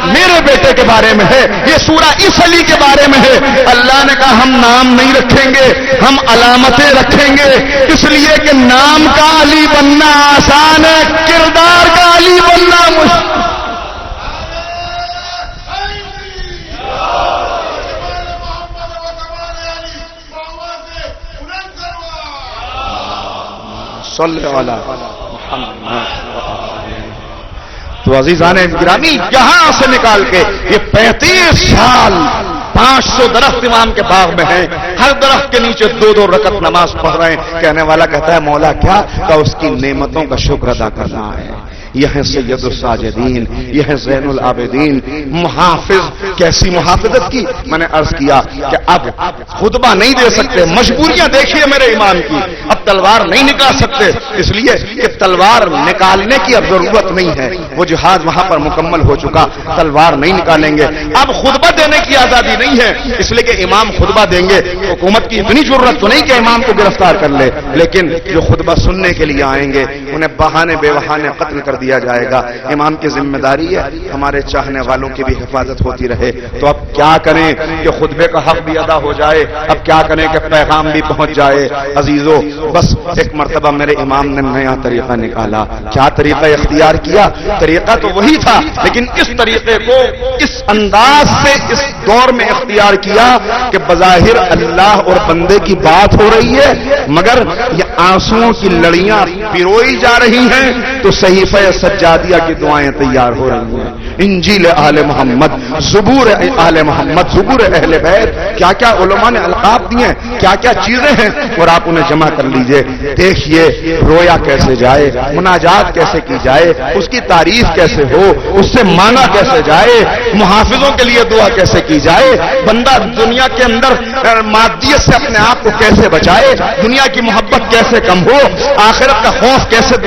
میرے بیٹے کے بارے میں ہے، یہ سورہ اس علی کے بارے میں ہے۔ اللہ نے کہا ہم نام نہیں رکھیں گے، ہم علامتیں رکھیں گے، اس لیے کہ نام کا علی بننا آسان ہے، کردار کا علی بننا مشکل۔ صلی اللہ محمد۔ تو عزیزان گرامی، یہاں سے نکال کے یہ 35 سال 500 درخت امام کے باغ میں ہیں، ہر درخت کے نیچے 2 رکعت نماز پڑھ رہے ہیں۔ کہنے والا کہتا ہے مولا کیا؟ کہ اس کی نعمتوں کا شکر ادا کرنا ہے۔ یہ ہے سید الساجدین، یہ ہے زین العابدین، محافظ۔ کیسی محافظت کی؟ میں نے عرض کیا کہ اب خطبہ نہیں دے سکتے، مجبوریاں دیکھیے میرے امام کی، اب تلوار نہیں نکال سکتے، اس لیے کہ تلوار نکالنے کی اب ضرورت نہیں ہے، وہ جہاد وہاں پر مکمل ہو چکا، تلوار نہیں نکالیں گے۔ اب خطبہ دینے کی آزادی نہیں ہے، اس لیے کہ امام خطبہ دیں گے، حکومت کی اتنی ضرورت تو نہیں کہ امام کو گرفتار کر لے، لیکن جو خطبہ سننے کے لیے آئیں گے انہیں بہانے بے بہانے قتل کر دیا جائے گا۔ امام کی ذمہ داری ہے ہمارے چاہنے والوں کی بھی حفاظت ہوتی رہے۔ تو اب کیا کریں کہ خطبے کا حق بھی ادا ہو جائے، اب کیا کریں کہ پیغام بھی پہنچ جائے۔ عزیزو، بس ایک مرتبہ میرے امام نے نیا طریقہ نکالا۔ کیا طریقہ اختیار کیا؟ طریقہ تو وہی تھا، لیکن اس طریقے کو اس انداز سے اس دور میں اختیار کیا کہ بظاہر اللہ اور بندے کی بات ہو رہی ہے، مگر یہ آنسوؤں کی لڑیاں پروئی جا رہی ہیں، تو صحیفہ سجادیہ کی دعائیں تیار ہو رہی ہیں۔ انجیل آل محمد، زبور آل محمد، زبور اہل بیت، کیا کیا علماء نے القاب دیے ہیں، کیا کیا چیزیں ہیں، اور آپ انہیں جمع کر لیجئے۔ دیکھیے رویا کیسے جائے، مناجات کیسے کی جائے، اس کی تعریف کیسے ہو، اس سے مانگا کیسے جائے، محافظوں کے لیے دعا کیسے کی جائے، بندہ دنیا کے اندر مادیت سے اپنے آپ کو کیسے بچائے، دنیا کی محبت کیسے کم ہو، آخرت کا خوف کیسے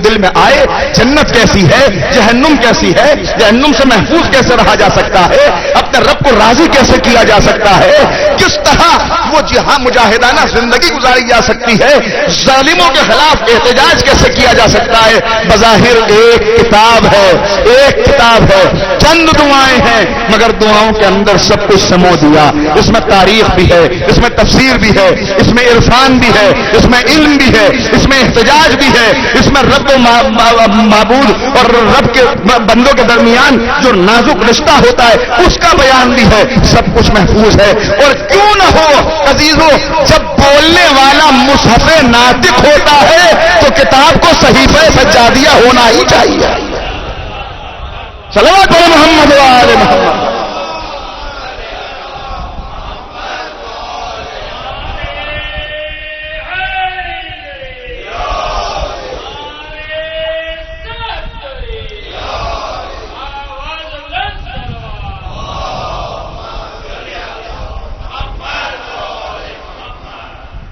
دل میں آئے، جنت کیسی ہے، جہنم کیسی ہے، جہنم سے محفوظ کیسے رہا جا سکتا ہے، اپنے رب کو راضی کیسے کیا جا سکتا ہے، کس طرح وہ جہاں مجاہدانہ زندگی گزاری جا سکتی ہے، ظالموں کے خلاف احتجاج کیسے کیا جا سکتا ہے۔ بظاہر ایک کتاب ہے، ایک کتاب ہے، چند دعائیں ہیں، مگر دعاؤں کے اندر سب کچھ سمو دیا۔ اس میں تاریخ بھی ہے، اس میں تفسیر بھی ہے، اس میں عرفان بھی ہے، اس میں علم بھی ہے، اس میں احتجاج بھی ہے، اس میں رب و معبود اور رب کے بندوں کے درمیان جو نازک رشتہ ہوتا ہے اس کا بیان بھی ہے، سب کچھ محفوظ ہے۔ اور کیوں نہ ہو عزیزو، جب بولنے والا مصحف ناطق ہوتا ہے تو کتاب کو صحیفہ سجادیہ ہونا ہی چاہیے۔ صلوات محمد و آل محمد۔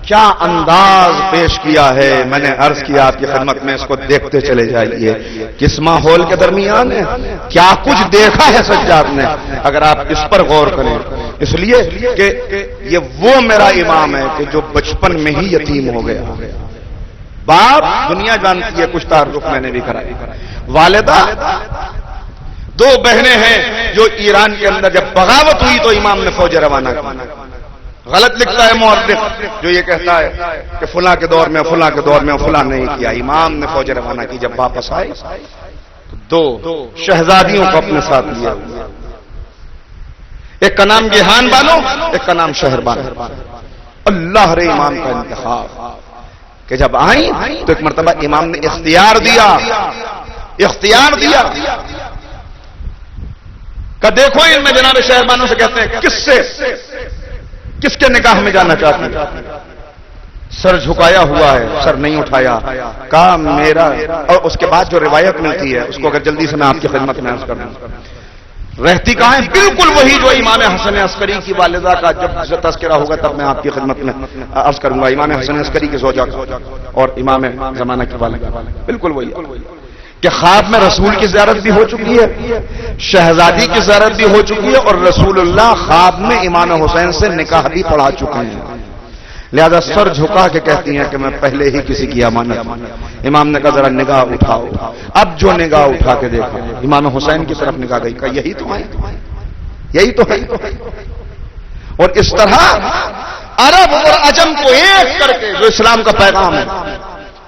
کیا انداز پیش کیا ہے، میں نے عرض کیا آپ کی خدمت میں، اس کو دیکھتے چلے جائیے کس ماحول کے درمیان ہے، کیا کچھ دیکھا ہے سجاد نے، اگر آپ اس پر غور کریں۔ اس لیے کہ یہ وہ میرا امام ہے کہ جو بچپن میں ہی یتیم ہو گیا۔ باپ دنیا جانتی ہے، کچھ تعارف میں نے بھی کرایا، والدہ، 2 بہنیں ہیں جو ایران کے اندر جب بغاوت ہوئی تو امام نے فوج روانہ کی۔ غلط لکھتا ہے مورخ جو یہ کہتا ہے کہ فلاں کے دور میں فلاں کے دور میں فلاں نہیں کیا، امام نے فوج روانہ کی۔ جب واپس آئے تو 2 شہزادیوں کو اپنے ساتھ لیا، ایک کا نام گیہان بانو، ایک کا نام شہر بانو۔ اللہ رے امام کا انتخاب کہ جب آئیں تو ایک مرتبہ امام نے اختیار دیا کہ دیکھو ان میں جناب شہر بانو سے کہتے ہیں کس کے نکاح میں جانا چاہتی ہے؟ سر جھکایا ہوا ہے، سر نہیں اٹھایا، کہا میرا۔ اور اس کے بعد جو روایت ملتی ہے اس کو اگر جلدی سے میں آپ کی خدمت میں عرض کر دوں، رہتی کہاں ہے؟ بالکل وہی جو امام حسن عسکری کی والدہ کا جب تذکرہ ہوگا تب میں آپ کی خدمت میں عرض کروں گا، امام حسن عسکری کی زوجہ اور امام زمانہ کی والدہ، بالکل وہی کہ خواب میں رسول کی زیارت بھی ہو چکی ہے، شہزادی کی زیارت بھی ہو چکی ہے، اور رسول اللہ خواب میں امام حسین سے نکاح بھی پڑھا چکے ہیں۔ لہذا سر جھکا کے کہتی ہیں کہ میں پہلے ہی کسی کی امانت ہوں۔ امام نے کہا ذرا نگاہ اٹھاؤ۔ اب جو نگاہ اٹھا کے دیکھا امام حسین کی طرف نگاہ گئی، کہا یہی تو ہے، یہی تو ہے۔ اور اس طرح عرب اور عجم کو ایک کر کے جو اسلام کا پیغام ہے،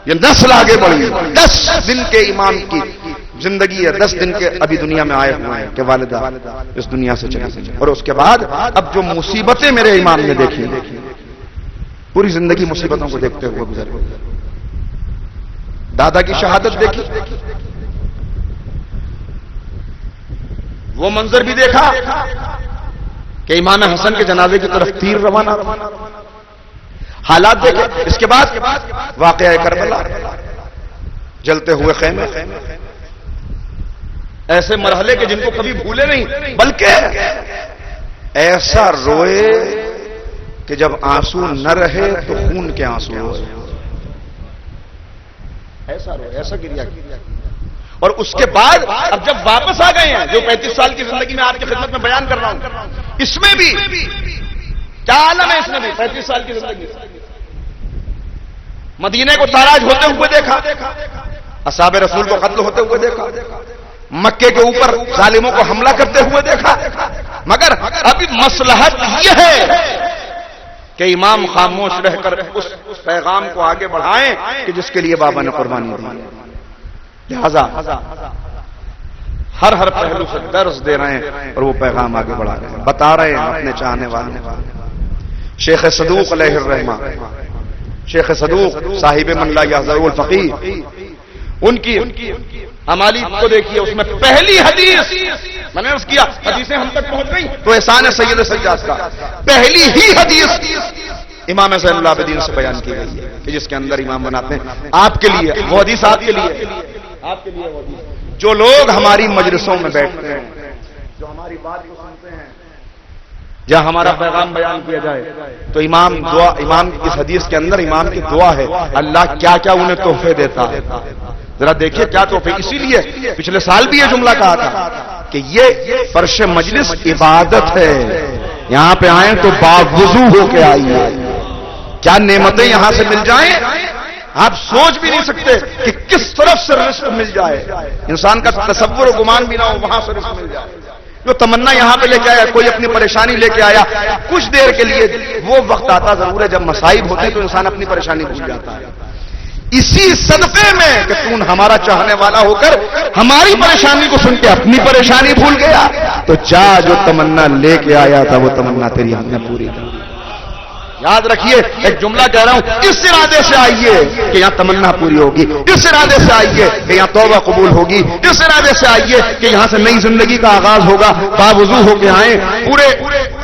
یہ نسل آگے بڑھی۔ 10 دن کے امام کی زندگی ہے، 10 دن کے ابھی دنیا میں آئے ہوئے ہیں کہ والدہ اس دنیا سے چلی گئی، اور اس کے بعد اب جو مصیبتیں میرے امام نے دیکھی، پوری زندگی مصیبتوں کو دیکھتے ہوئے گزر گئی۔ دادا کی شہادت دیکھی، وہ منظر بھی دیکھا کہ امام حسن کے جنازے کی طرف تیر روانہ، حالات دیکھے۔ اس کے بعد واقعہ کربلا، جلتے ہوئے خیمے، ایسے مرحلے کے جن کو کبھی بھولے نہیں، بلکہ ایسا روئے کہ جب آنسو نہ رہے تو خون کے آنسو ہوئے، ایسا روئے، ایسا گریا۔ اور اس کے بعد اب جب واپس آ گئے ہیں، جو 35 سال کی زندگی میں آپ کی خدمت میں بیان کر رہا ہوں، اس میں بھی کیا عالم ہے، اس میں بھی 35 سال کی زندگی، مدینے کو تاراج ہوتے ہوئے دیکھا، اصحاب رسول کو قتل ہوتے ہوئے دیکھا، مکے کے اوپر ظالموں کو حملہ کرتے ہوئے دیکھا، مگر ابھی مصلحت یہ ہے کہ امام خاموش رہ کر اس پیغام کو آگے بڑھائیں کہ جس کے لیے بابا نے قربانی دی۔ لہذا ہر پہلو سے درس دے رہے ہیں اور وہ پیغام آگے بڑھا رہے ہیں، بتا رہے ہیں اپنے چاہنے والوں۔ شیخ صدوق علیہ الرحمہ، شیخ صدوق صاحب من لا یحضر الفقیر، ان کی ہماری کو دیکھیے، اس میں پہلی حدیث میں نے عرض کیا، حدیثیں ہم تک پہنچ گئی تو احسان سید سجاد کا، پہلی ہی حدیث امام زین العابدین سے بیان کی گئی ہے کہ جس کے اندر امام بناتے ہیں آپ کے لیے وہ حدیث، آپ کے لیے وہ حدیث۔ جو لوگ ہماری مجلسوں میں بیٹھتے ہیں، جو ہماری بات کو سنتے ہیں، جہاں ہمارا پیغام بیان کیا جائے تو امام اس حدیث کے اندر امام کی دعا ہے، اللہ کیا کیا انہیں تحفے دیتا ہے، ذرا دیکھیے کیا تحفے۔ اسی لیے پچھلے سال بھی یہ جملہ کہا تھا کہ یہ فرش مجلس عبادت ہے، یہاں پہ آئیں تو باوضو ہو کے آئیے، کیا نعمتیں یہاں سے مل جائیں، آپ سوچ بھی نہیں سکتے کہ کس طرف سے رزق مل جائے، انسان کا تصور و گمان بھی نہ ہو وہاں سے رزق مل جائے۔ جو تمنا یہاں پہ لے کے آیا، کوئی اپنی پریشانی لے کے آیا، کچھ دیر کے لیے وہ وقت آتا ضرور ہے جب مصائب ہوتے تو انسان اپنی پریشانی بھول جاتا ہے۔ اسی صدقے میں کہ تم ہمارا چاہنے والا ہو کر ہماری پریشانی کو سن کے اپنی پریشانی بھول گیا، تو جا جو تمنا لے کے آیا تھا وہ تمنا تیری ہم نے پوری کی۔ یاد رکھیے، ایک جملہ کہہ رہا ہوں، اس ارادے سے آئیے کہ یہاں تمنا پوری ہوگی، اس ارادے سے آئیے کہ یہاں توبہ قبول ہوگی، اس ارادے سے آئیے کہ یہاں سے نئی زندگی کا آغاز ہوگا۔ باوضو ہو کے آئیں، پورے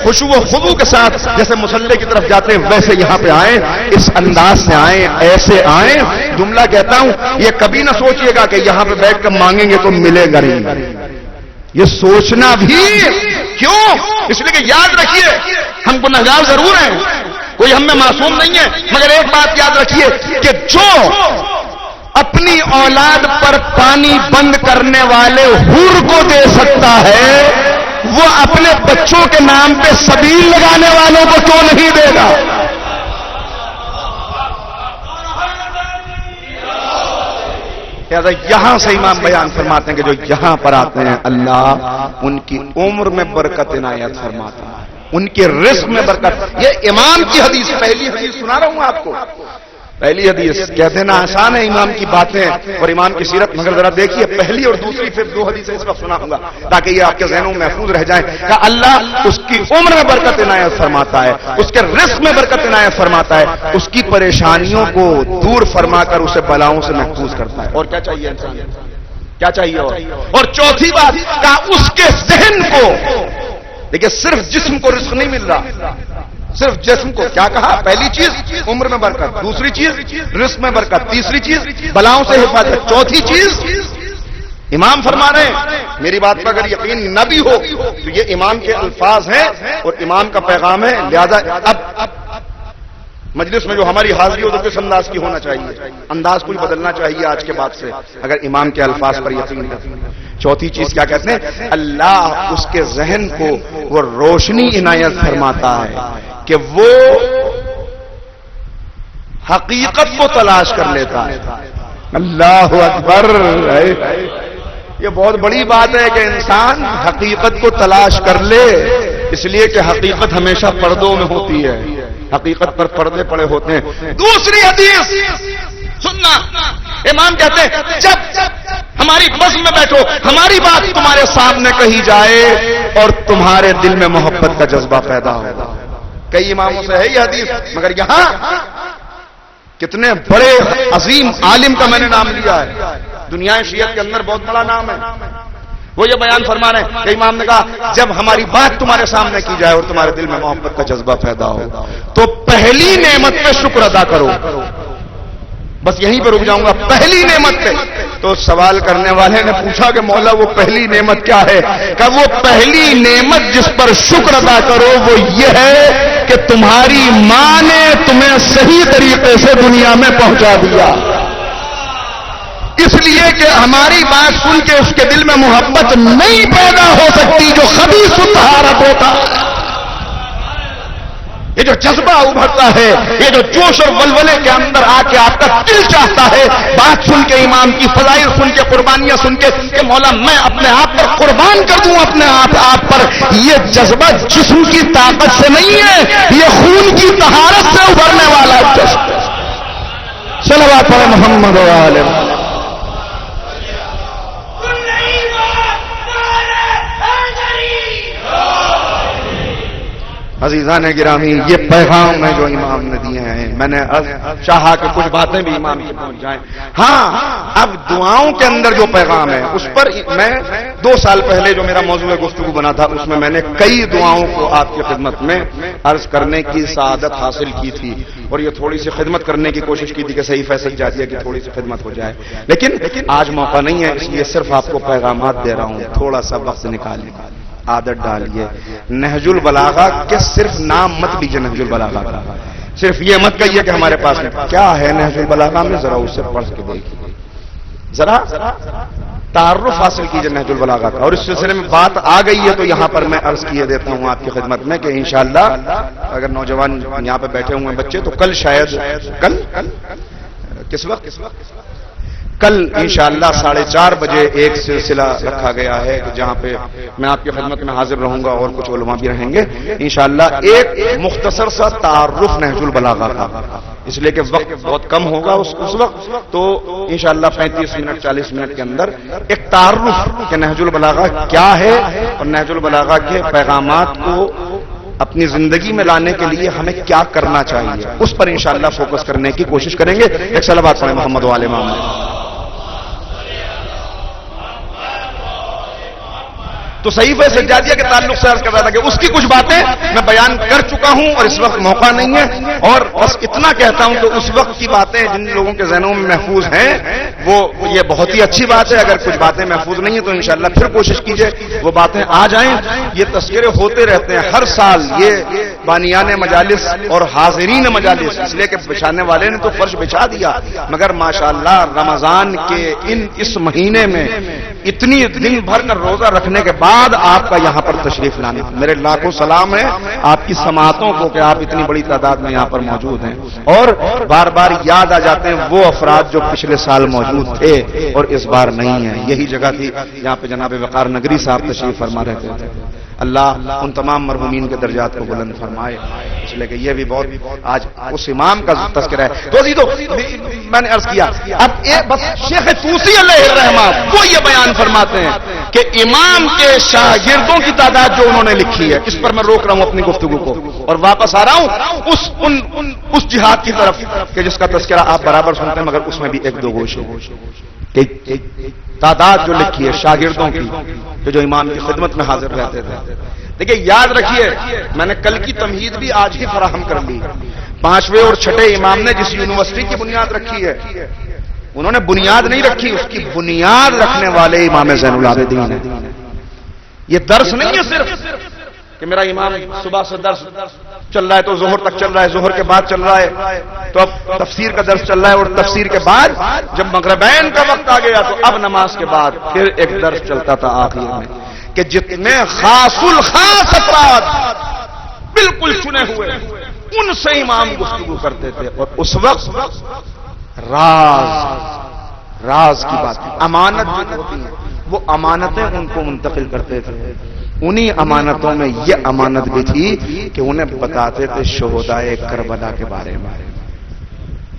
خشوع و خضوع کے ساتھ، جیسے مصلی کی طرف جاتے ہیں ویسے یہاں پہ آئیں، اس انداز سے آئیں، ایسے آئیں۔ جملہ کہتا ہوں، یہ کبھی نہ سوچئے گا کہ یہاں پہ بیٹھ کر مانگیں گے تو ملے گا نہیں، یہ سوچنا بھی کیوں، اس لیے کہ یاد رکھیے ہم گنہگار ضرور ہیں، کوئی ہم میں معصوم نہیں ہے، مگر ایک بات یاد رکھیے کہ جو اپنی اولاد پر پانی بند کرنے والے حور کو دے سکتا ہے، وہ اپنے بچوں کے نام پہ سبیل لگانے والوں کو کیوں نہیں دے گا؟ یہاں سے امام بیان فرماتے ہیں کہ جو یہاں پر آتے ہیں اللہ ان کی عمر میں برکت عنایت فرماتا ہے، ان کے رزق میں برکت۔ یہ امام کی حدیث، پہلی حدیث سنا رہا ہوں آپ کو، پہلی حدیث کہتے نا آسان ہے امام کی باتیں اور امام کی سیرت، مگر ذرا دیکھیے پہلی اور دوسری پھر 2 حدیثیں اس وقت سناؤں گا تاکہ یہ آپ کے ذہنوں میں محفوظ رہ جائیں کہ اللہ اس کی عمر میں برکت عنایت فرماتا ہے، اس کے رزق میں برکت عنایت فرماتا ہے، اس کی پریشانیوں کو دور فرما کر اسے بلاؤں سے محفوظ کرتا ہے۔ اور کیا چاہیے انسان، کیا چاہیے؟ اور چوتھی بات کہ اس کے ذہن کو، دیکھیے صرف جسم کو رزق نہیں مل رہا، صرف جسم کو، کیا کہا؟ پہلی چیز عمر میں برکت، دوسری چیز رزق میں برکت، تیسری چیز بلاؤں سے حفاظت، چوتھی چیز امام فرما رہے ہیں۔ میری بات پر اگر یقین نہ بھی ہو تو یہ امام کے الفاظ ہیں اور امام کا پیغام ہے، لہذا اب مجلس میں جو ہماری حاضری ہو تو کس انداز کی ہونا چاہیے، انداز کوئی بدلنا چاہیے آج کے بعد سے اگر امام کے الفاظ پر یقین ہے۔ چوتھی چیز کیا کہتے ہیں؟ اللہ اس کے ذہن کو وہ روشنی عنایت فرماتا ہے کہ وہ حقیقت کو تلاش کر لیتا ہے. اللہ اکبر. یہ بہت بڑی بات ہے کہ انسان حقیقت کو تلاش کر لے، اس لیے کہ حقیقت ہمیشہ پردوں میں ہوتی ہے، حقیقت پر پردے پڑے ہوتے ہیں. دوسری حدیث سننا، امام کہتے ہیں جب ہماری بزم میں بیٹھو، ہماری بات تمہارے سامنے کہی جائے اور تمہارے دل میں محبت کا جذبہ پیدا ہوگا. کئی اماموں سے ہے یہ حدیث، مگر یہاں کتنے بڑے عظیم عالم کا میں نے نام لیا ہے، دنیا شیعت کے اندر بہت بڑا نام ہے. وہ یہ بیان فرما رہے ہیں کہ امام نے کہا جب ہماری بات تمہارے سامنے کی جائے اور تمہارے دل میں محبت کا جذبہ پیدا ہو تو پہلی نعمت پہ شکر ادا کرو. بس یہیں پہ رک جاؤں گا، پہلی نعمت پہ. تو سوال کرنے والے نے پوچھا کہ مولا وہ پہلی نعمت کیا ہے؟ کہ وہ پہلی نعمت جس پر شکر ادا کرو وہ یہ ہے کہ تمہاری ماں نے تمہیں صحیح طریقے سے دنیا میں پہنچا دیا. اس لیے کہ ہماری بات سن کے اس کے دل میں محبت نہیں پیدا ہو سکتی جو خبیث طہارت ہوتا ہے. یہ جو جذبہ ابھرتا ہے، یہ جو جوش اور ولولے کے اندر آ کے آپ کا دل چاہتا ہے بات سن کے، امام کی فضائل سن کے، قربانیاں سن کے کہ مولا میں اپنے آپ پر قربان کر دوں اپنے آپ پر، یہ جذبہ جسم کی طاقت سے نہیں ہے، یہ خون کی طہارت سے ابھرنے والا جذبہ. صلوات پڑھیں محمد و آلہ محمد. عزیزان گرامی، یہ پیغام ہے جو امام نے دیے ہیں. میں نے چاہا کہ کچھ باتیں بھی امام کی پہنچ جائیں. ہاں، اب دعاؤں کے اندر جو پیغام ہے اس پر میں 2 سال پہلے جو میرا موضوع گفتگو بنا تھا اس میں نے کئی دعاؤں کو آپ کی خدمت میں عرض کرنے کی سعادت حاصل کی تھی اور یہ تھوڑی سی خدمت کرنے کی کوشش کی تھی کہ صحیح فیصل جاتی ہے کہ تھوڑی سی خدمت ہو جائے. لیکن آج موقع نہیں ہے، اس لیے صرف آپ کو پیغامات دے رہا ہوں. تھوڑا سا وقت نکالیے، عادت ڈالیے. نہج البلاغہ کے صرف نام مت لیجیے نہج البلاغہ کا، صرف یہ مت کہیے کہ ہمارے پاس کیا ہے نہج البلاغہ میں، ذرا اس سے پڑھ کے دیکھیے، ذرا تعارف حاصل کیجیے نہج البلاغہ کا. اور اس سلسلے میں بات آ گئی ہے تو یہاں پر میں عرض کیے دیتا ہوں آپ کی خدمت میں کہ انشاءاللہ اگر نوجوان یہاں پہ بیٹھے ہوئے بچے تو کل شاید کس وقت کل انشاءاللہ 4:30 بجے ایک سلسلہ رکھا گیا ہے کہ جہاں پہ میں آپ کی خدمت میں حاضر رہوں گا اور کچھ علماء بھی رہیں گے انشاءاللہ. ایک مختصر سا تعارف نہج البلاغہ کا، اس لیے کہ وقت بہت کم ہوگا اس وقت، تو انشاءاللہ 35 منٹ 40 منٹ کے اندر ایک تعارف کہ نہج البلاغہ کیا ہے اور نہج البلاغہ کے پیغامات کو اپنی زندگی میں لانے کے لیے ہمیں کیا کرنا چاہیے اس پر انشاءاللہ فوکس کرنے کی کوشش کریں گے. ایک صلوات پڑھیں محمد و آل محمد. تو صحیفہ سجادیہ کے تعلق سے عرض کر رہا تھا کہ اس کی کچھ باتیں میں بیان کر چکا ہوں اور اس وقت موقع نہیں ہے، اور بس اتنا کہتا ہوں کہ اس وقت کی باتیں جن لوگوں کے ذہنوں میں محفوظ ہیں وہ یہ بہت ہی اچھی بات ہے. اگر کچھ باتیں محفوظ نہیں ہیں تو انشاءاللہ پھر کوشش کیجئے وہ باتیں آ جائیں. یہ تذکرے ہوتے رہتے ہیں ہر سال، یہ بانیان مجالس اور حاضرین مجالس، اس لیے کہ بچھانے والے نے تو فرش بچھا دیا، مگر ماشاءاللہ رمضان کے اس مہینے میں اتنی دن بھر کا روزہ رکھنے کے بعد آپ کا یہاں پر تشریف لانا، میرے لاکھوں سلام ہے آپ کی سماعتوں کو کہ آپ اتنی بڑی تعداد میں یہاں پر موجود ہیں اور بار بار یاد آ جاتے ہیں وہ افراد جو پچھلے سال موجود تھے اور اس بار نہیں ہیں. یہی جگہ تھی جہاں پہ جناب وقار نگری صاحب تشریف فرما رہتے تھے. اللہ ان تمام مرحومین کے درجات کو بلند فرمائے، اس لیے کہ یہ بھی بہت آج اس امام کا تذکرہ ہے. تو میں نے عرض کیا اب بس شیخ طوسی علیہ الرحمہ وہ یہ بیان فرماتے ہیں کہ امام کے شاگردوں کی تعداد جو انہوں نے لکھی ہے، اس پر میں روک رہا ہوں اپنی گفتگو کو اور واپس آ رہا ہوں اس جہاد کی طرف کہ جس کا تذکرہ آپ برابر سنتے ہیں، مگر اس میں بھی 1-2 گوشے تعداد جو لکھی ہے شاگردوں کی کہ جو امام کی خدمت میں حاضر رہتے تھے. دیکھیں یاد رکھیے میں نے کل کی تمہید بھی آج ہی فراہم کر لی. 5ویں اور 6ٹھے امام نے جس یونیورسٹی کی بنیاد رکھی ہے انہوں نے بنیاد نہیں رکھی، اس کی بنیاد رکھنے والے امام زین العابدین ہیں. یہ درس نہیں ہے صرف کہ میرا امام صبح سے درس چل رہا ہے تو ظہر تک چل رہا ہے، ظہر کے بعد چل رہا ہے تو اب تفسیر کا درس چل رہا ہے اور تفسیر کے بعد جب مغربین کا وقت آ گیا تو اب نماز کے بعد پھر ایک درس چلتا تھا آخر میں کہ جتنے خاص الخاص افراد بالکل چنے ہوئے ان سے امام گفتگو کرتے تھے، اور اس وقت راز کی بات، امانت جو ہوتی ہے وہ امانتیں ان کو منتقل کرتے تھے. انہی امانتوں میں یہ امانت بھی تھی کہ انہیں بتاتے تھے شہدائے کربلا کے بارے میں،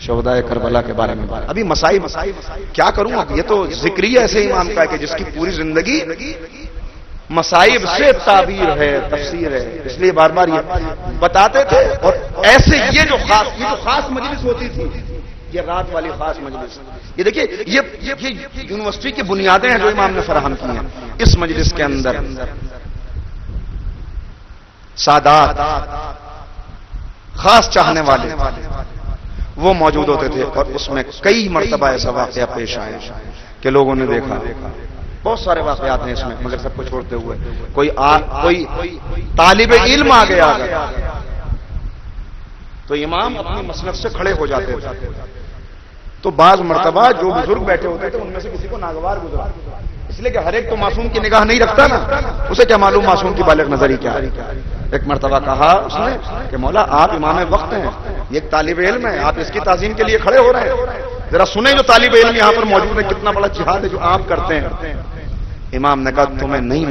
شہدائے کربلا کے بارے میں. ابھی مسائب کیا کروں اب، یہ تو ذکری ایسے امام کا ہے کہ جس کی پوری زندگی مسائب سے تعبیر ہے، تفسیر ہے، اس لیے بار بار یہ بتاتے تھے. اور ایسے یہ جو خاص مجلس ہوتی تھی، یہ رات والی خاص مجلس، یہ دیکھیے یہ یونیورسٹی کی بنیادیں ہیں جو امام نے فراہم کی ہیں. اس مجلس کے اندر سادات، خاص چاہنے والے وہ موجود ہوتے تھے، اور اس میں کئی مرتبہ ایسا واقعہ پیش آیا کہ لوگوں نے دیکھا. بہت سارے واقعات ہیں اس میں، مگر سب کو چھوڑتے ہوئے کوئی طالب علم آ گیا تو امام اپنی مسند سے کھڑے ہو جاتے تھے. تو بعض مرتبہ جو بزرگ بیٹھے ہوتے تھے ان میں سے کسی کو ناگوار گزرا، اس لیے کہ ہر ایک تو معصوم کی نگاہ نہیں رکھتا نا، اسے کیا معلوم معصوم کی بالغ نظری کیا ہے. ایک مرتبہ کہا اس نے کہ مولا آپ امام وقت ہیں، یہ ایک طالب علم ہے، آپ اس کی تعظیم کے لیے کھڑے ہو رہے ہیں، ذرا سنیں جو طالب علم یہاں پر موجود ہے کتنا بڑا جہاد ہے جو آپ کرتے ہیں. امام نے کہا تمہیں نہیں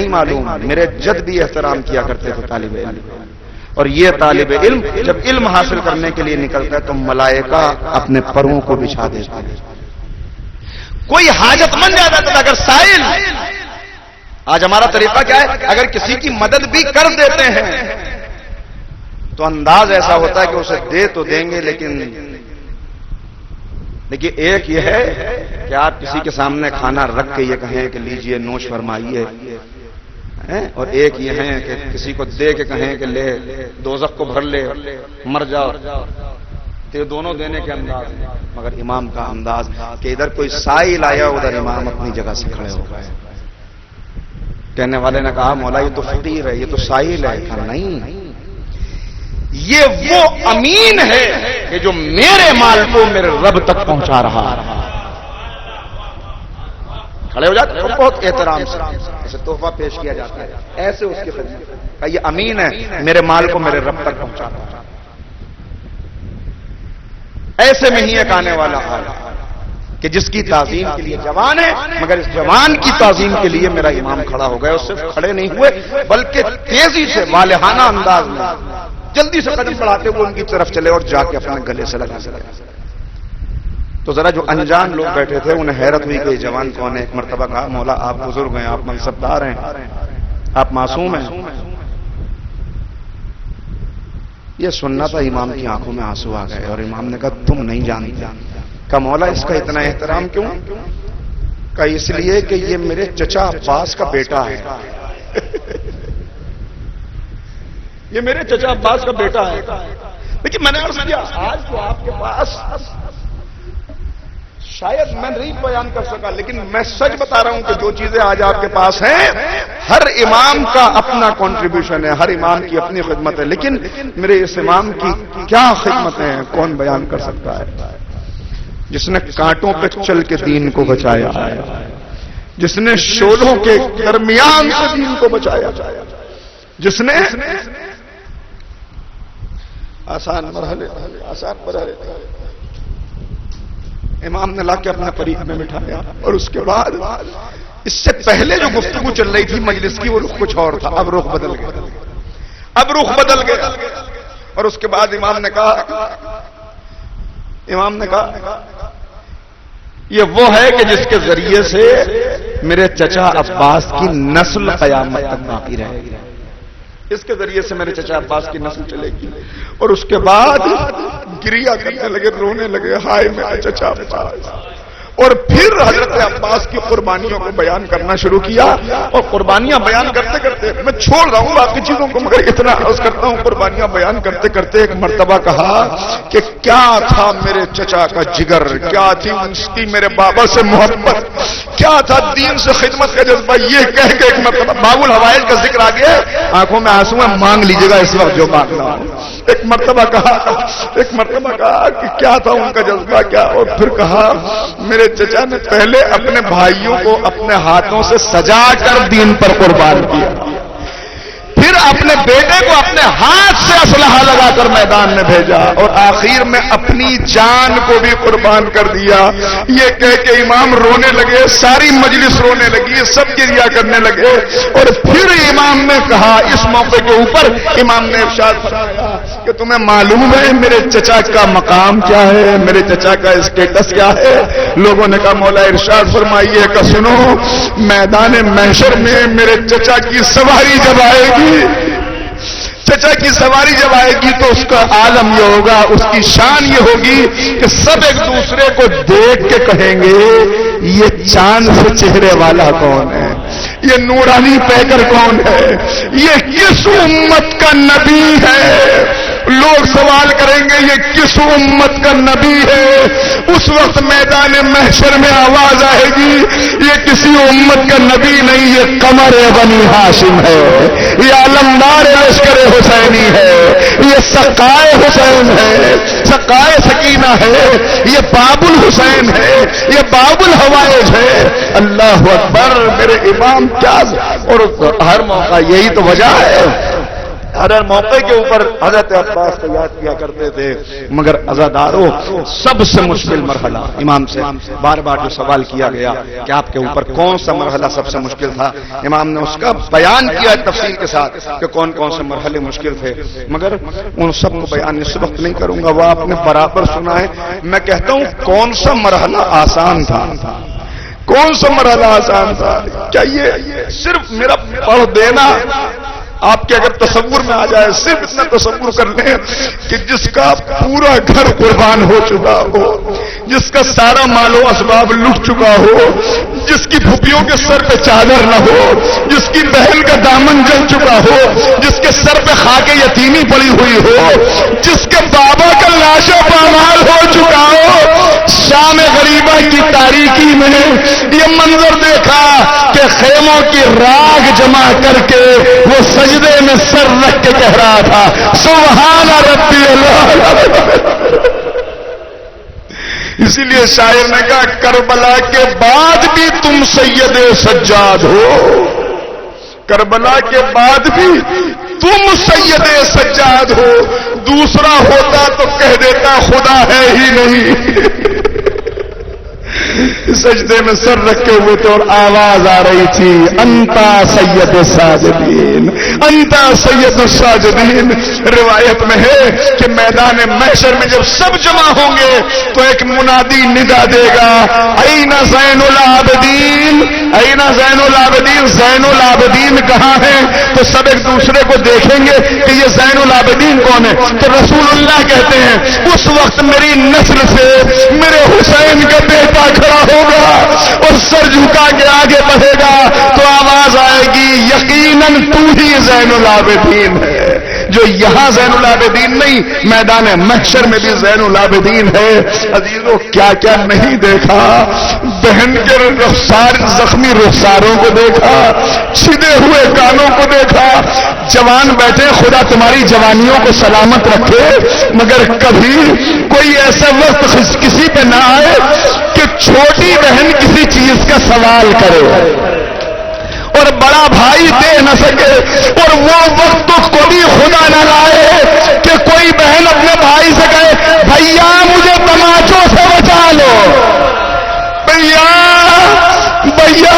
معلوم، میرے جد بھی احترام کیا کرتے تھے طالب علم، اور یہ طالب علم جب علم حاصل کرنے کے لیے نکلتا ہے تو ملائکہ اپنے پروں کو بچھا دیتا ہے. کوئی حاجت مند آ جاتا تھا اگر سائل، آج ہمارا طریقہ کیا ہے، اگر کسی کی مدد بھی کر دیتے ہیں تو انداز ایسا ہوتا ہے کہ اسے دے تو دیں گے، لیکن دیکھیے ایک یہ ہے کہ آپ کسی کے سامنے کھانا رکھ کے یہ کہیں کہ لیجئے نوش فرمائیے، اور ایک یہ ہے کہ کسی کو دے کے کہیں کہ لے دوزخ کو بھر لے مر جاؤ. تو یہ دونوں دینے کے انداز ہیں، مگر امام کا انداز کہ ادھر کوئی سائل آیا ادھر امام اپنی جگہ سے کھڑے ہو گئے. کہنے والے نے کہا مولا یہ تو فقیر ہے، یہ تو سائل ہے. کہا نہیں، یہ وہ امین ہے کہ جو میرے مال کو میرے رب تک پہنچا رہا. کھڑے ہو جاتے بہت احترام سے اسے تحفہ پیش کیا جاتا ہے، ایسے اس کی خدمت کا یہ امین ہے میرے مال کو میرے رب تک پہنچا رہا. ایسے میں ہی ایک آنے والا حال کہ جس کی تعظیم کے لیے جوان ہے، مگر اس جوان کی تعظیم کے لیے میرا امام کھڑا ہو گیا. اور صرف کھڑے نہیں ہوئے بلکہ تیزی سے والہانہ انداز میں جلدی سے قدم بڑھاتے ہوئے ان کی طرف چلے اور جا کے اپنے گلے سے لگا سکے. تو ذرا جو انجان لوگ بیٹھے تھے انہیں حیرت ہوئی کہ یہ جوان کون ہے. ایک مرتبہ کہا مولا آپ بزرگ ہیں، آپ منصبدار ہیں، آپ معصوم ہیں. یہ سننا تھا، امام کی آنکھوں میں آنسو آ گئے، اور امام نے کہا تم نہیں جانتے. کہا مولا اس کا اتنا احترام کیوں؟ کہا اس لیے کہ یہ میرے چچا عباس کا بیٹا ہے. یہ میرے چچا عباس کا بیٹا ہے. لیکن میں نے عرض کیا آج تو آپ کے پاس شاید میں نہیں بیان کر سکا، لیکن میں سچ بتا رہا ہوں کہ جو چیزیں آج آپ کے پاس ہیں ہر امام کا اپنا کنٹریبیوشن ہے، ہر امام کی اپنی خدمت ہے. لیکن میرے اس امام کی کیا خدمتیں ہیں کون بیان کر سکتا ہے؟ جس نے کانٹوں پہ چل کے دین کو بچایا، جس نے شولوں کے درمیان سے دین کو بچایا، جس نے آسان مرحلے امام نے لا کے اپنے قریب میں بٹھایا. اور اس کے بعد اس سے پہلے جو گفتگو چل رہی تھی مجلس کی وہ رخ کچھ اور تھا، اب رخ بدل گیا. اور اس کے بعد امام نے کہا یہ وہ ہے کہ جس کے ذریعے سے میرے چچا عباس کی نسل قیامت تک باقی رہے گی، اس کے ذریعے سے میرے چچا عباس کی نسل چلے گی. اور اس کے بعد گریا کرنے لگے، رونے لگے، ہائے میرے چچا عباس. اور پھر حضرت عباس کی قربانیوں کو بیان کرنا شروع کیا. اور قربانیاں بیان کرتے کرتے میں چھوڑ رہا ہوں باقی چیزوں کو، مگر اتنا عرض کرتا ہوں قربانیاں بیان کرتے کرتے ایک مرتبہ کہا کہ کیا تھا میرے چچا کا جگر، کیا تھی اس کی میرے بابا سے محبت، کیا تھا دین سے خدمت کا جذبہ. یہ کہہ کے ایک مرتبہ باب الحوائج کا ذکر آ گیا، آنکھوں میں آنسو ہے، مانگ لیجیے گا اس وقت جو مانگنا ہو. ایک مرتبہ کہا کہ کیا تھا ان کا جذبہ کیا. اور پھر کہا میرے چچا نے پہلے اپنے بھائیوں کو اپنے ہاتھوں سے سجا کر دین پر قربان کیا، پھر اپنے بیٹے کو اپنے ہاتھ سے اسلحہ لگا کر میدان میں بھیجا اور آخر میں اپنی جان کو بھی قربان کر دیا. یہ کہہ کہ امام رونے لگے, ساری مجلس رونے لگی, سب گریا کرنے لگے. اور پھر امام نے کہا, اس موقع کے اوپر امام نے ارشاد فرمایا کہ تمہیں معلوم ہے میرے چچا کا مقام کیا ہے, میرے چچا کا اسٹیٹس کیا ہے؟ لوگوں نے کہا مولا ارشاد فرمائیے کہ سنو, میدان محشر میں میرے چچا کی سواری جب آئے گی, چچا کی سواری جب آئے گی تو اس کا عالم یہ ہوگا, اس کی شان یہ ہوگی کہ سب ایک دوسرے کو دیکھ کے کہیں گے یہ چاند سے چہرے والا کون ہے, یہ نورانی پیکر کون ہے, یہ کس امت کا نبی ہے. لوگ سوال کریں گے یہ کس امت کا نبی ہے. اس وقت میدان محشر میں آواز آئے گی یہ کسی امت کا نبی نہیں, یہ قمر بنی ہاشم ہے, یہ علمدار لشکر حسینی ہے, یہ سقائے حسین ہے, سقائے سکینہ ہے, یہ باب الحسین ہے, یہ باب الحوائج ہے. اللہ اکبر, میرے امام کیا. اور ہر موقع یہی تو وجہ ہے, ہر موقع کے اوپر حضرت عباس کو یاد کیا کرتے تھے. مگر عزاداروں, سب سے مشکل مرحلہ امام سے بار بار جو سوال کیا گیا کہ آپ کے اوپر کون سا مرحلہ سب سے مشکل تھا, امام نے اس کا بیان کیا تفصیل کے ساتھ کہ کون کون سے مرحلے مشکل تھے. مگر ان سب کو بیان اس وقت نہیں کروں گا, وہ آپ نے برابر سنا ہے. میں کہتا ہوں کون سا مرحلہ آسان تھا, کون سا مرحلہ آسان تھا. کیا یہ صرف میرا پڑھ دینا آپ کے اگر تصور میں آ جائے, صرف اتنا تصور کر لیں کہ جس کا پورا گھر قربان ہو چکا ہو, جس کا سارا مال و اسباب لٹ چکا ہو, جس کی پھوپھیوں کے سر پہ چادر نہ ہو, جس کی بہن کا دامن جل چکا ہو, جس کے سر پہ خاک یتیمی پڑی ہوئی ہو, جس کے بابا کا لاشا پامال ہو چکا ہو, شام غریبہ کی تاریکی میں یہ منظر دیکھا کہ خیموں کی راگ جمع کر کے وہ سجدے میں سر رکھ کے کہہ رہا تھا سبحان ربی اللہ. اسی لیے شاعر نے کہا کربلا کے بعد بھی تم سید سجاد ہو, کربلا کے بعد بھی تم سید سجاد ہو, دوسرا ہوتا تو کہہ دیتا خدا ہے ہی نہیں. سجدے میں سر رکھے ہوئے تھے اور آواز آ رہی تھی انتا سید الساجدین, انتا سید الساجدین. روایت میں ہے کہ میدان محشر میں جب سب جمع ہوں گے تو ایک منادی ندا دے گا این زین العابدین, این زین العابدین, زین العابدین کہاں ہے؟ تو سب ایک دوسرے کو دیکھیں گے کہ یہ زین العابدین کون ہے. تو رسول اللہ کہتے ہیں اس وقت میری نسل سے میرے حسین کا بیٹا کھڑا ہوگا اور سر جھکا کے آگے بڑھے گا تو آواز آئے گی یقیناً تو ہی زین العابدین ہے. جو یہاں زین العابدین نہیں, میدان محشر میں بھی زین العابدین ہے. عزیزوں کیا کیا نہیں دیکھا, بہن کے رخسار زخمی رخساروں کو دیکھا, چھدے ہوئے کانوں کو دیکھا. جوان بیٹھے, خدا تمہاری جوانیوں کو سلامت رکھے, مگر کبھی کوئی ایسا وقت کسی پہ نہ آئے کہ چھوٹی بہن کسی چیز کا سوال کرے اور بڑا بھائی دے نہ سکے, اور وہ وقت تو کبھی خدا نہ لائے کہ کوئی بہن اپنے بھائی سے کہے بھیا مجھے تماچوں سے بچا لو, بھیا بھیا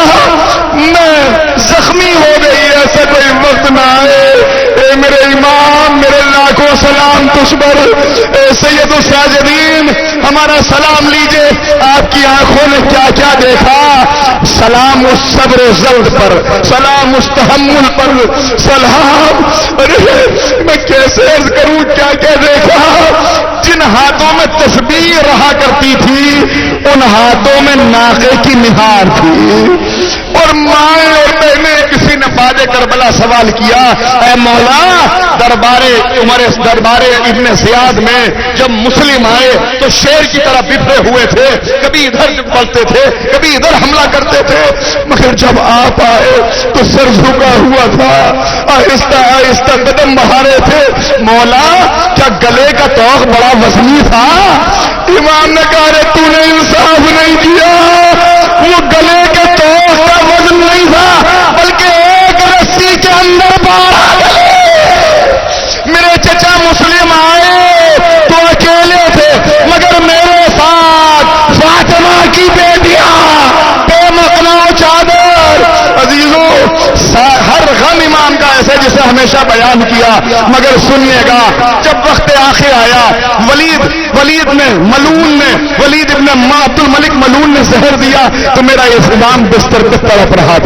میں زخمی ہو گئی. ایسا کوئی وقت نہ آئے. اے میرے امام, میرے لاکھوں سلام تجھ پر. اے سید الساجدین, ہمارا سلام لیجئے. آپ کی آنکھوں نے کیا کیا دیکھا. سلام اس صبر و ضبط پر, سلام اس تحمل پر, سلام. ارے میں کیسے عرض کروں کیا کیا دیکھا. جن ہاتھوں میں تسبیح رہا کرتی تھی ان ہاتھوں میں ناقے کی نہار تھی. اور مائیں اور بہنیں, کسی نے بعد کربلا سوال کیا اے مولا دربار ابن زیاد میں جب مسلم آئے تو شیر کی طرح بکھرے ہوئے تھے, کبھی ادھر بڑھتے تھے کبھی ادھر حملہ کرتے تھے, مگر جب آپ آئے تو سر جھکا ہوا تھا, آہستہ آہستہ قدم بڑھا تھے. مولا کیا گلے کا توق بڑا وزنی تھا؟ امام نے کہا رے تو نے انصاف نہیں کیا, وہ گلے کے توق کا وزن نہیں تھا بلکہ ایک رسی کے اندر 12 گلے. ہمیشہ بیان کیا، مگر سنیے گا جب وقت آخر آیا ولید نے ولید ابن عبد الملک ملون نے زہر دیا تو میرا یہ امام بستر پہ تڑپ رہا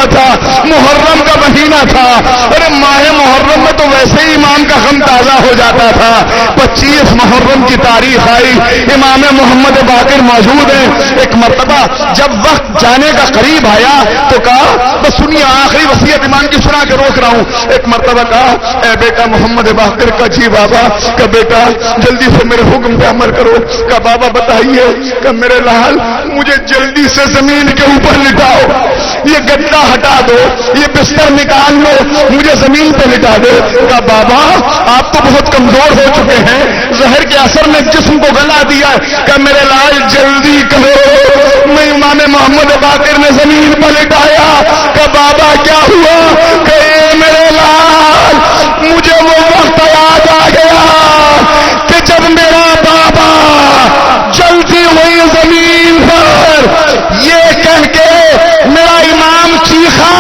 تھا، محرم کا مہینہ تھا، ارے ماہ محرم میں تو ویسے ہی امام کا غم تازہ ہو جاتا تھا۔ 25 محرم کی تاریخ آئی، امام محمد باقر موجود ہیں۔ ایک مرتبہ جب وقت جانے کا قریب آیا تو کہا بس سنیے آخری وصیت امام کی سنا کے روک رہا ہوں۔ ایک مرتبہ کہا اے بیٹا محمد باقر کا جی بابا کا بیٹا جلدی سے میرے حکم پہ عمل کرو۔ کا بابا بتائیے کہ میرے لال مجھے جلدی سے زمین کے اوپر لٹاؤ، یہ گدا ہٹا دو، یہ بستر نکال لو، مجھے زمین پہ لٹا دو۔ کا بابا آپ تو بہت کمزور ہو چکے ہیں، زہر کے اثر نے جسم کو گلا دیا ہے۔ کہ میرے لال جلدی کرو۔ میں امام محمد باقر نے زمین پر لٹایا۔ کہ بابا کیا ہوا؟ کہ میرے لال مجھے وہ وقت یاد آ گیا کہ جب میرا بابا جلتی ہوئی زمین پر یہ کہہ کے میرا امام چیخا۔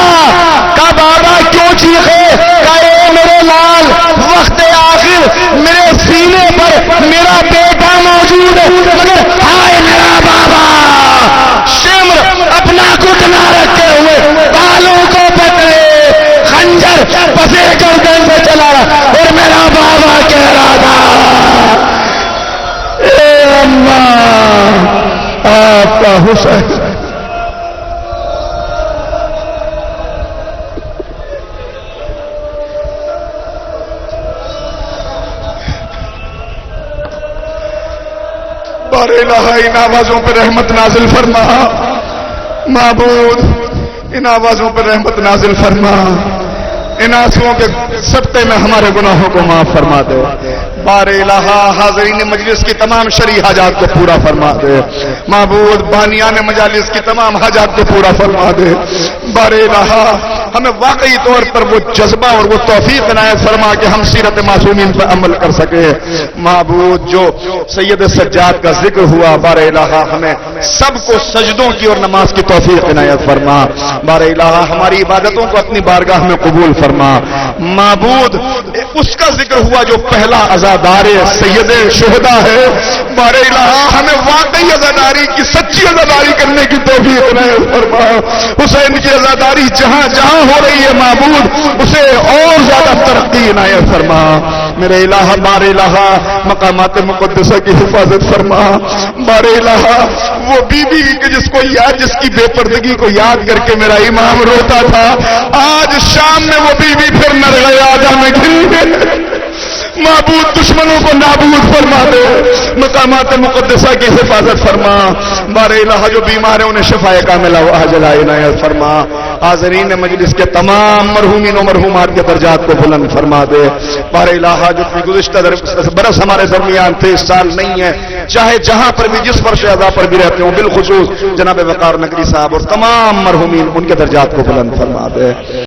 کا بابا کیوں چیخے؟ کہ اے میرے لال وقت آخر میرے سینے پر میرا بیٹا موجود ہے، مگر ہائے میرا بابا شمر اپنا گھٹنا رکھے ہوئے بالوں کو پکڑے، خنجر پسے گردن سے چلا اور میرا بابا کہہ رہا تھا اے اماں آپ کا حسین۔ بار الہ ان آوازوں پہ رحمت نازل فرما، معبود ان آوازوں پہ رحمت نازل فرما، ان آنسوؤں کے صدقے میں ہمارے گناہوں کو معاف فرما دے۔ بار الہ حاضرین مجلس کی تمام شرعی حاجات کو پورا فرما دے، معبود بانیان مجالس کی تمام حاجات کو پورا فرما دے۔ بار الہ ہمیں واقعی طور پر وہ جذبہ اور وہ توفیق عنایت فرما کہ ہم سیرت معصومین پر عمل کر سکے۔ معبود جو سید سجاد کا ذکر ہوا، بار الہ ہمیں سب کو سجدوں کی اور نماز کی توفیق عنایت فرما۔ بار الہ ہماری عبادتوں کو اپنی بارگاہ میں قبول فرما۔ معبود اس کا ذکر ہوا جو پہلا عزادار سید شہداء ہے، بار الہ ہمیں واقعی عزاداری کی سچی عزاداری کرنے کی توفیق عنایت فرما۔ حسین کی عزاداری جہاں جہاں ہو رہی ہے معبود اسے اور زیادہ ترقی عنایت فرما۔ میرے الہ بار الہ مقامات مقدسہ کی حفاظت فرما۔ بار الہ وہ بی بی جس کی بے پردگی کو یاد کر کے میرا امام روتا تھا، آج شام میں وہ بی بی پھر نر گیا میں گھر معبود دشمنوں کو نابود فرما دے، مقامات مقدسہ کی حفاظت فرما۔ بار الہ جو بیمار ہیں انہیں شفا کاملہ و عاجلہ عنایت فرما۔ حاضرین مجلس کے تمام مرحومین و مرحومات کے درجات کو بلند فرما دے۔ بار الہ جو گزشتہ برس ہمارے درمیان تھے اس سال نہیں ہے، چاہے جہاں پر بھی جس فرش اعضاء پر بھی رہتے ہوں، بالخصوص جناب وقار نقوی صاحب اور تمام مرحومین ان کے درجات کو بلند فرما دے۔